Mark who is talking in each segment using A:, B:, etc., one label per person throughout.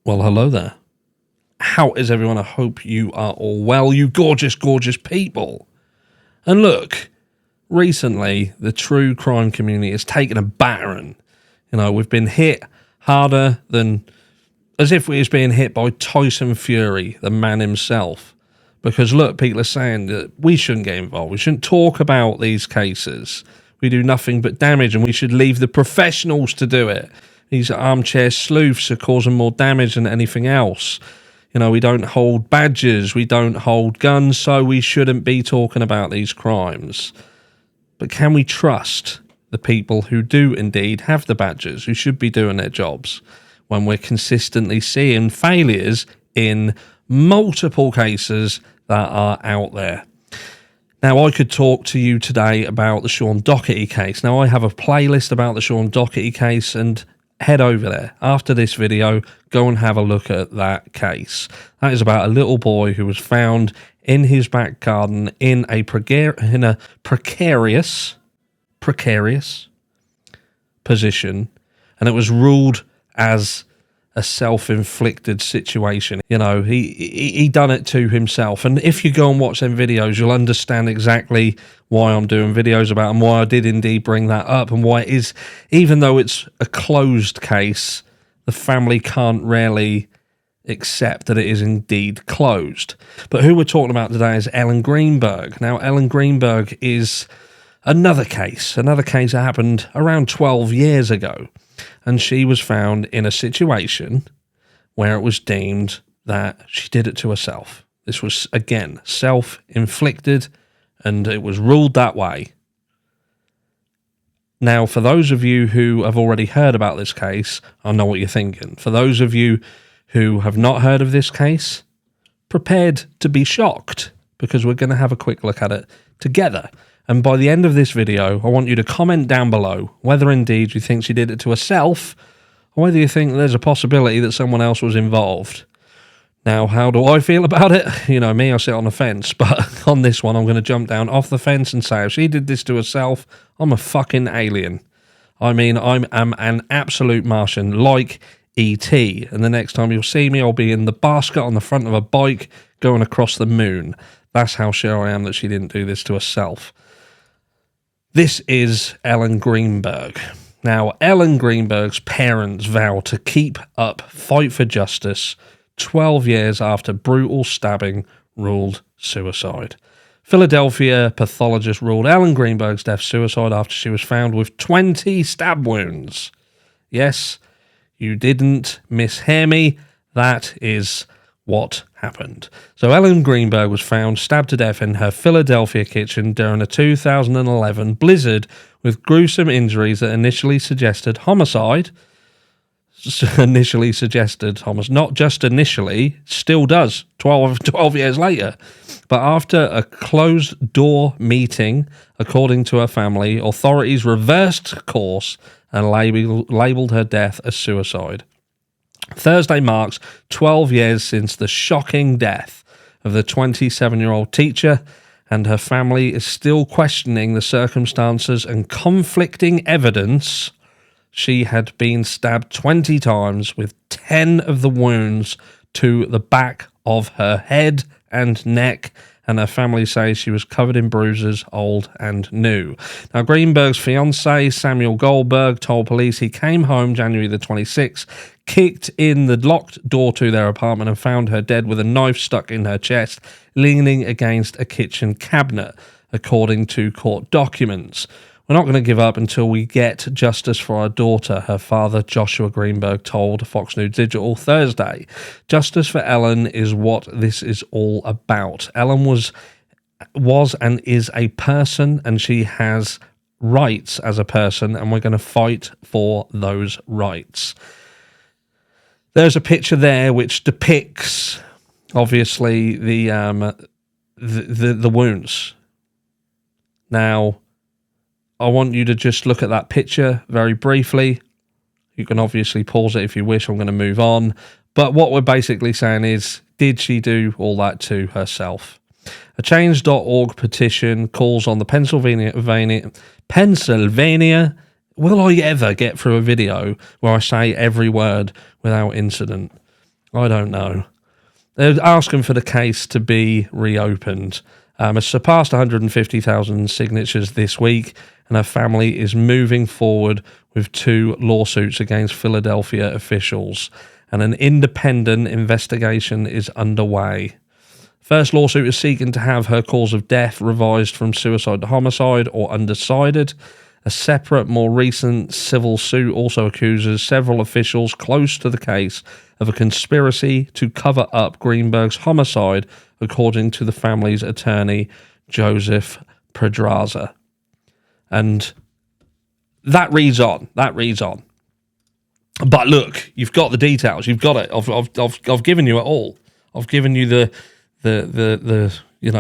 A: Well, hello there. How is everyone? I hope you are all well, you gorgeous, gorgeous people. And look, recently, the true crime community has taken a battering. You know, we've been hit harder than, as if we was being hit by Tyson Fury, the man himself. Because look, people are saying that we shouldn't get involved. We shouldn't talk about these cases. We do nothing but damage and we should leave the professionals to do it. These armchair sleuths are causing more damage than anything else. You know, we don't hold badges, we don't hold guns, so we shouldn't be talking about these crimes. But can we trust the people who do indeed have the badges, who should be doing their jobs, when we're consistently seeing failures in multiple cases that are out there? Now, I could talk to you today about the Sean Doherty case. Now, I have a playlist about the Sean Doherty case, and head over there after this video, go and have a look at that case. That is about a little boy who was found in his back garden in a precarious position, and it was ruled as a self-inflicted situation. You know, he done it to himself. And if you go and watch them videos, you'll understand exactly why I'm doing videos about and why I did indeed bring that up, and why it is, even though it's a closed case, the family can't really accept that it is indeed closed. But who we're talking about today is Ellen Greenberg. Now, Ellen Greenberg is another case that happened around 12 years ago. And she was found in a situation where it was deemed that she did it to herself. This was, again, self-inflicted, and it was ruled that way. Now, for those of you who have already heard about this case, I know what you're thinking. For those of you who have not heard of this case, prepared to be shocked, because we're going to have a quick look at it together. And by the end of this video, I want you to comment down below whether indeed you think she did it to herself, or whether you think there's a possibility that someone else was involved. Now, how do I feel about it? You know me, I sit on the fence, but on this one, I'm going to jump down off the fence and say, if she did this to herself, I'm a fucking alien. I mean, I'm an absolute Martian, like E.T., and the next time you'll see me, I'll be in the basket on the front of a bike going across the moon. That's how sure I am that she didn't do this to herself. This is Ellen Greenberg. Now, Ellen Greenberg's parents vow to keep up fight for justice 12 years after brutal stabbing ruled suicide. Philadelphia pathologist ruled Ellen Greenberg's death suicide after she was found with 20 stab wounds. Yes, you didn't mishear me. That is what happened. So Ellen Greenberg was found stabbed to death in her Philadelphia kitchen during a 2011 blizzard with gruesome injuries that initially suggested homicide. Not just initially, still does, 12 years later. But after a closed-door meeting, according to her family, authorities reversed course and labelled her death as suicide. Thursday marks 12 years since the shocking death of the 27-year-old teacher, and her family is still questioning the circumstances and conflicting evidence. She had been stabbed 20 times, with 10 of the wounds to the back of her head and neck, and her family says she was covered in bruises, old and new. Now, Greenberg's fiancé, Samuel Goldberg, told police he came home January the 26th, kicked in the locked door to their apartment and found her dead with a knife stuck in her chest, leaning against a kitchen cabinet, according to court documents. We're not going to give up until we get justice for our daughter, her father, Joshua Greenberg, told Fox News Digital Thursday. Justice for Ellen is what this is all about. Ellen was and is a person, and she has rights as a person, and we're going to fight for those rights. There's a picture there which depicts, obviously, the wounds. Now, I want you to just look at that picture very briefly. You can obviously pause it if you wish. I'm going to move on. But what we're basically saying is, did she do all that to herself? A Change.org petition calls on the Pennsylvania. Will I ever get through a video where I say every word without incident? I don't know. They're asking for the case to be reopened. Has surpassed 150,000 signatures this week, and her family is moving forward with 2 lawsuits against Philadelphia officials, and an independent investigation is underway. First lawsuit is seeking to have her cause of death revised from suicide to homicide or undecided. A separate, more recent civil suit also accuses several officials close to the case of a conspiracy to cover up Greenberg's homicide, according to the family's attorney, Joseph Pedraza. And that reads on. But look, you've got the details. You've got it. I've given you it all. I've given you the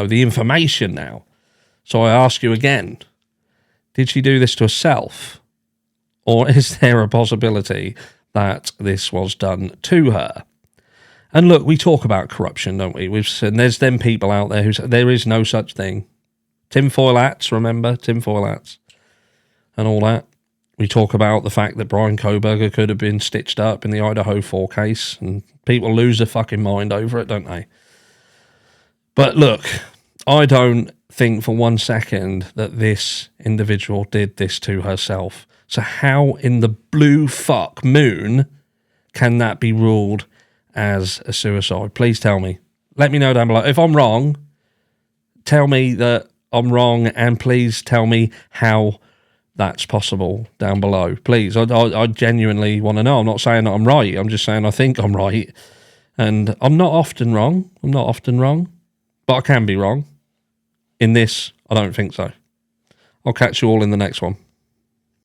A: information now. So I ask you again. Did she do this to herself? Or is there a possibility that this was done to her? And look, we talk about corruption, don't we? We've said there's them people out there who say there is no such thing. Tinfoil hats, remember? Tinfoil hats. And all that. We talk about the fact that Brian Koberger could have been stitched up in the Idaho 4 case. And people lose their fucking mind over it, don't they? But look, I don't think for one second that this individual did this to herself. So how in the blue fuck moon can that be ruled as a suicide? Please tell me. Let me know down below. If I'm wrong, tell me that I'm wrong, and please tell me how that's possible down below. Please, I genuinely want to know. I'm not saying that I'm right. I'm just saying I think I'm right. And I'm not often wrong. But I can be wrong. In this, I don't think so. I'll catch you all in the next one.